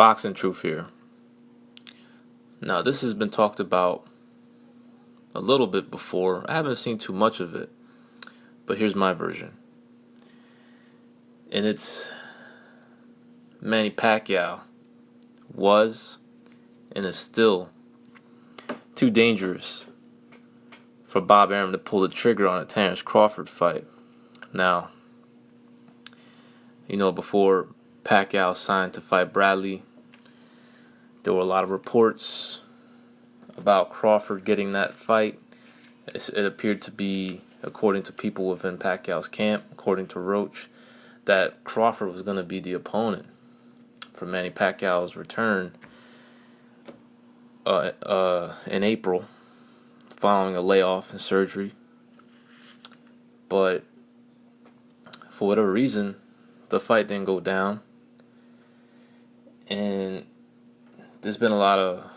boxing truth here. Now, this has been talked about a little bit before. I haven't seen too much of it, but here's my version. And it's Manny Pacquiao was and is still too dangerous for Bob Arum to pull the trigger on a Terence Crawford fight. Now, before Pacquiao signed to fight Bradley, there were a lot of reports about Crawford getting that fight. It appeared to be, according to people within Pacquiao's camp, according to Roach, that Crawford was going to be the opponent for Manny Pacquiao's return in April, following a layoff and surgery. But for whatever reason, the fight didn't go down. And there's been a lot of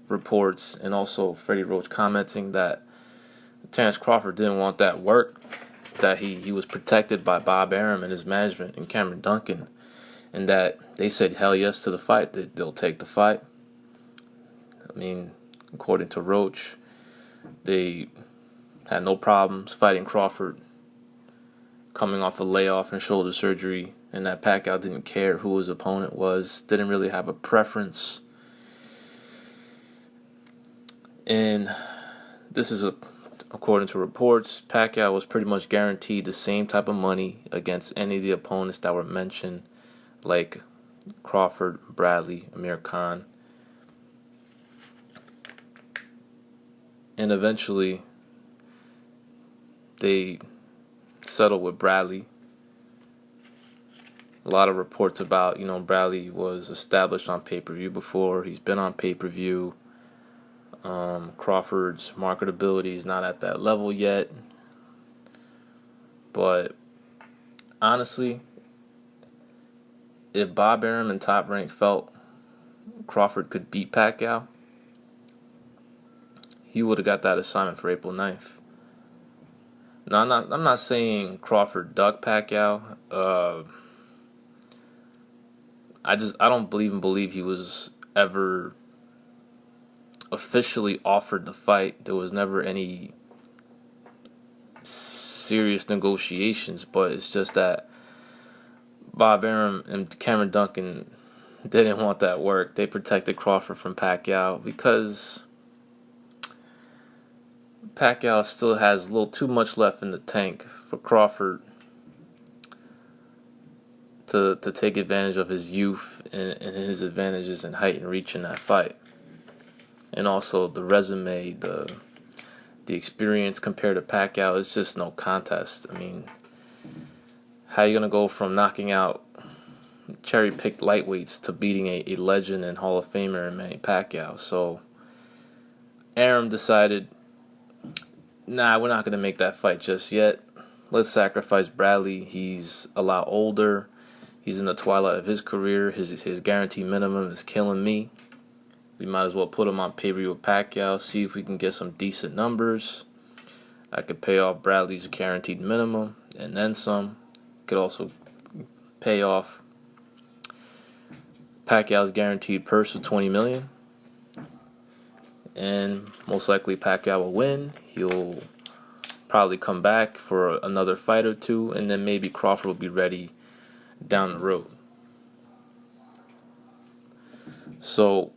reports and also Freddie Roach commenting that Terence Crawford didn't want that work, that he was protected by Bob Arum and his management and Cameron Duncan, and that they said hell yes to the fight, that they'll take the fight. I mean, according to Roach, they had no problems fighting Crawford coming off a layoff and shoulder surgery, and that Pacquiao didn't care who his opponent was, didn't really have a preference. And this is according to reports, Pacquiao was pretty much guaranteed the same type of money against any of the opponents that were mentioned, like Crawford, Bradley, Amir Khan. And eventually, they settled with Bradley. A lot of reports about, Bradley was established on pay-per-view before. He's been on pay-per-view. Crawford's marketability is not at that level yet. But honestly, if Bob Arum and Top Rank felt Crawford could beat Pacquiao, he would have got that assignment for April 9th. Now, I'm not saying Crawford ducked Pacquiao. I don't believe he was ever officially offered the fight. There was never any serious negotiations, but it's just that Bob Arum and Cameron Duncan didn't want that work. They protected Crawford from Pacquiao because Pacquiao still has a little too much left in the tank for Crawford to take advantage of his youth and his advantages in height and reach in that fight. And also the resume, the experience compared to Pacquiao is just no contest. I mean, how are you going to go from knocking out cherry-picked lightweights to beating a legend and Hall of Famer in Manny Pacquiao? So Arum decided, nah, we're not going to make that fight just yet. Let's sacrifice Bradley. He's a lot older. He's in the twilight of his career. His guarantee minimum is killing me. We might as well put him on pay-per-view with Pacquiao, see if we can get some decent numbers. I could pay off Bradley's guaranteed minimum and then some. Could also pay off Pacquiao's guaranteed purse of $20 million. And most likely Pacquiao will win. He'll probably come back for another fight or two, and then maybe Crawford will be ready down the road. So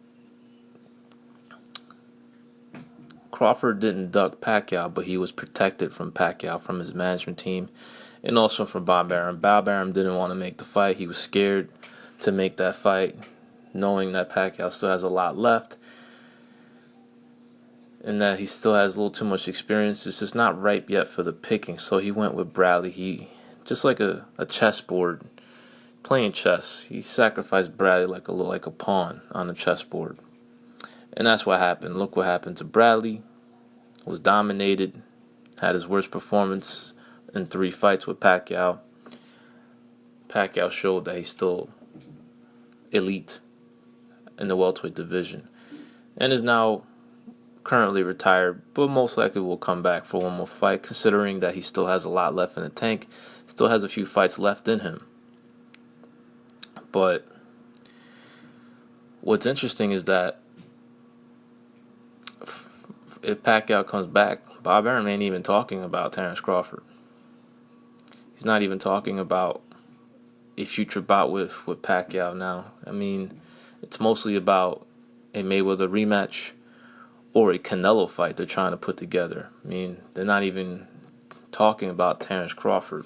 Crawford didn't duck Pacquiao, but he was protected from Pacquiao, from his management team, and also from Bob Arum. Bob Arum didn't want to make the fight. He was scared to make that fight, knowing that Pacquiao still has a lot left and that he still has a little too much experience. It's just not ripe yet for the picking. So he went with Bradley. He, just like a chessboard, playing chess, he sacrificed Bradley like a pawn on the chessboard. And that's what happened. Look what happened to Bradley. Was dominated, had his worst performance in 3 fights with Pacquiao. Pacquiao showed that he's still elite in the welterweight division and is now currently retired, but most likely will come back for one more fight, considering that he still has a lot left in the tank, still has a few fights left in him. But what's interesting is that if Pacquiao comes back, Bob Arum ain't even talking about Terence Crawford. He's not even talking about a future bout with Pacquiao now. I mean, it's mostly about a Mayweather rematch or a Canelo fight they're trying to put together. I mean, they're not even talking about Terence Crawford.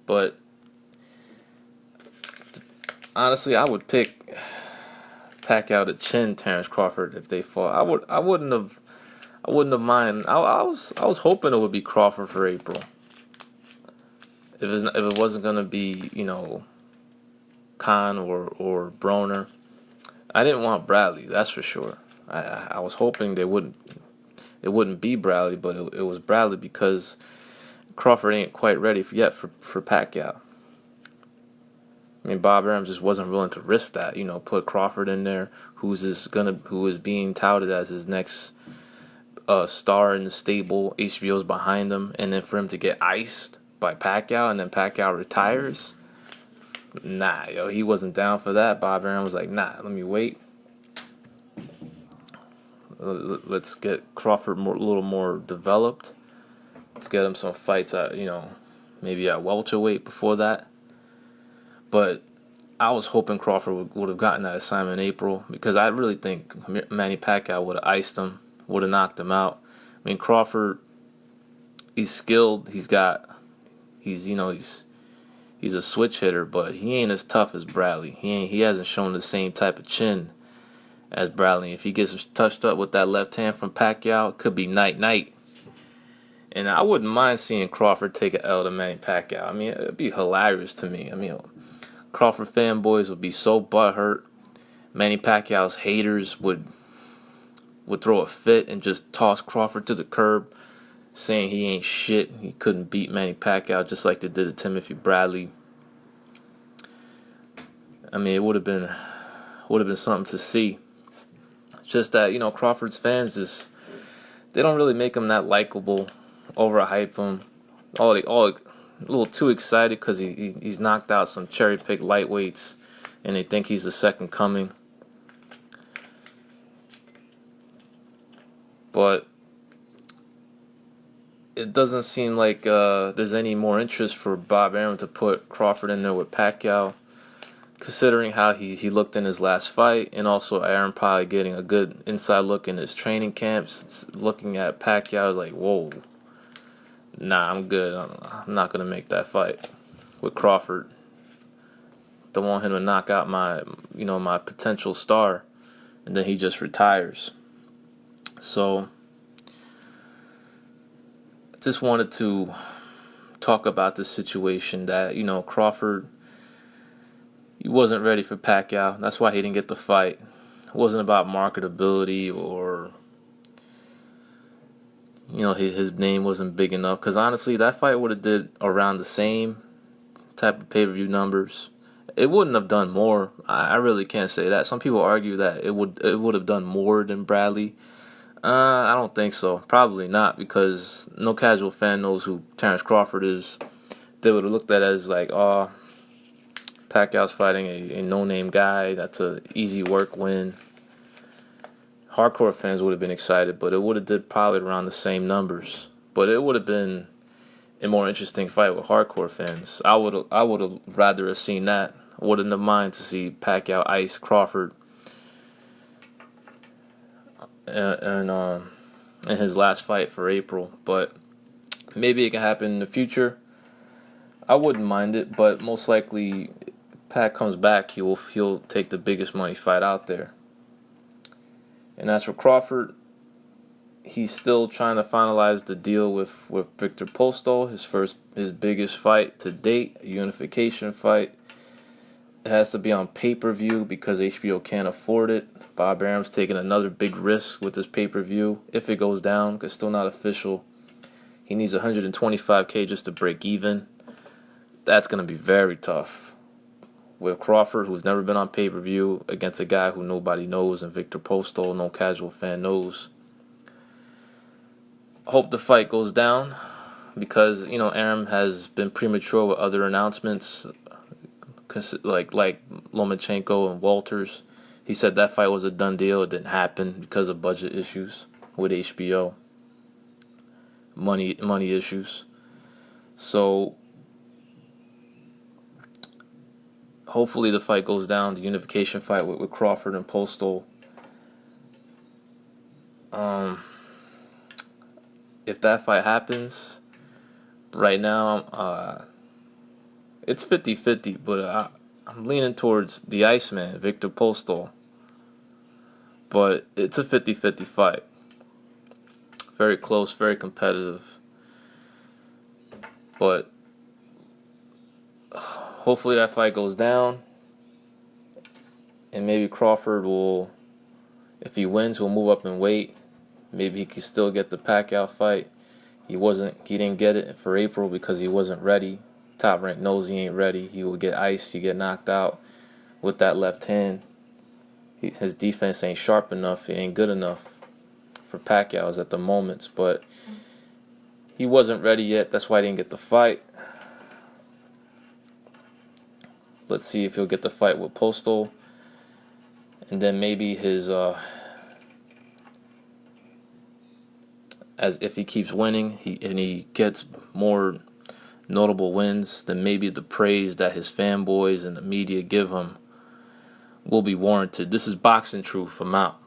But honestly, I would pick Pacquiao to chin Terence Crawford if they fought. I wouldn't have mind. I was hoping it would be Crawford for April. If it wasn't gonna be, Khan or Broner, I didn't want Bradley. That's for sure. I was hoping it wouldn't be Bradley, but it was Bradley because Crawford ain't quite ready yet for Pacquiao. I mean, Bob Arum just wasn't willing to risk that. Put Crawford in there, who is being touted as his next star in the stable. HBO's behind him, and then for him to get iced by Pacquiao, and then Pacquiao retires. Nah, he wasn't down for that. Bob Arum was like, nah, let me wait. Let's get Crawford a little more developed. Let's get him some fights at, maybe at welterweight before that. But I was hoping Crawford would have gotten that assignment in April, because I really think Manny Pacquiao would have iced him, would have knocked him out. I mean, Crawford, he's skilled. He's a switch hitter, but he ain't as tough as Bradley. He hasn't shown the same type of chin as Bradley. If he gets touched up with that left hand from Pacquiao, it could be night. And I wouldn't mind seeing Crawford take an L to Manny Pacquiao. I mean, it'd be hilarious to me. I mean, Crawford fanboys would be so butthurt. Manny Pacquiao's haters would throw a fit and just toss Crawford to the curb, saying he ain't shit. He couldn't beat Manny Pacquiao, just like they did to Timothy Bradley. I mean, it would have been something to see. It's just that, Crawford's fans they don't really make him that likable, overhype him, all a little too excited because he's knocked out some cherry pick lightweights, and they think he's the second coming. But it doesn't seem like there's any more interest for Bob Arum to put Crawford in there with Pacquiao, considering how he looked in his last fight, and also Arum probably getting a good inside look in his training camps, looking at Pacquiao like, whoa, nah, I'm good. I'm not going to make that fight with Crawford. Don't want him to knock out my potential star, and then he just retires. So, just wanted to talk about the situation that, Crawford, he wasn't ready for Pacquiao. That's why he didn't get the fight. It wasn't about marketability or, his name wasn't big enough. Because honestly, that fight would have did around the same type of pay-per-view numbers. It wouldn't have done more. I really can't say that. Some people argue that it would have done more than Bradley. I don't think so. Probably not, because no casual fan knows who Terence Crawford is. They would have looked at it as like, oh, Pacquiao's fighting a no-name guy. That's a easy work win. Hardcore fans would have been excited, but it would have did probably around the same numbers. But it would have been a more interesting fight with hardcore fans. I would have rather have seen that. I wouldn't have mind to see Pacquiao ice Crawford and in his last fight for April. But maybe it can happen in the future. I wouldn't mind it, but most likely Pac comes back, he'll take the biggest money fight out there. And as for Crawford, he's still trying to finalize the deal with Victor Postol, his biggest fight to date, a unification fight. It has to be on pay-per-view because HBO can't afford it. Bob Arum's taking another big risk with this pay-per-view. If it goes down, because it's still not official, he needs $125K just to break even. That's going to be very tough. With Crawford, who's never been on pay-per-view, against a guy who nobody knows, and Victor Postol, no casual fan knows. I hope the fight goes down, because, Arum has been premature with other announcements. like Lomachenko and Walters. He said that fight was a done deal. It didn't happen because of budget issues with HBO, money issues. So hopefully the fight goes down, the unification fight with Crawford and Postal. If that fight happens, right now, it's 50-50, but I'm leaning towards the Iceman, Victor Postal. But it's a 50-50 fight. Very close, very competitive. But hopefully that fight goes down. And maybe Crawford will, if he wins, will move up in weight. Maybe he can still get the Pacquiao fight. He didn't get it for April because he wasn't ready. Top Rank knows he ain't ready. He will get iced, he get knocked out with that left hand. His defense ain't sharp enough. It ain't good enough for Pacquiao's at the moment. But he wasn't ready yet. That's why he didn't get the fight. Let's see if he'll get the fight with Postal. And then maybe his as if he keeps winning, he gets more notable wins, then maybe the praise that his fanboys and the media give him will be warranted. This is Boxing Truth. I'm out.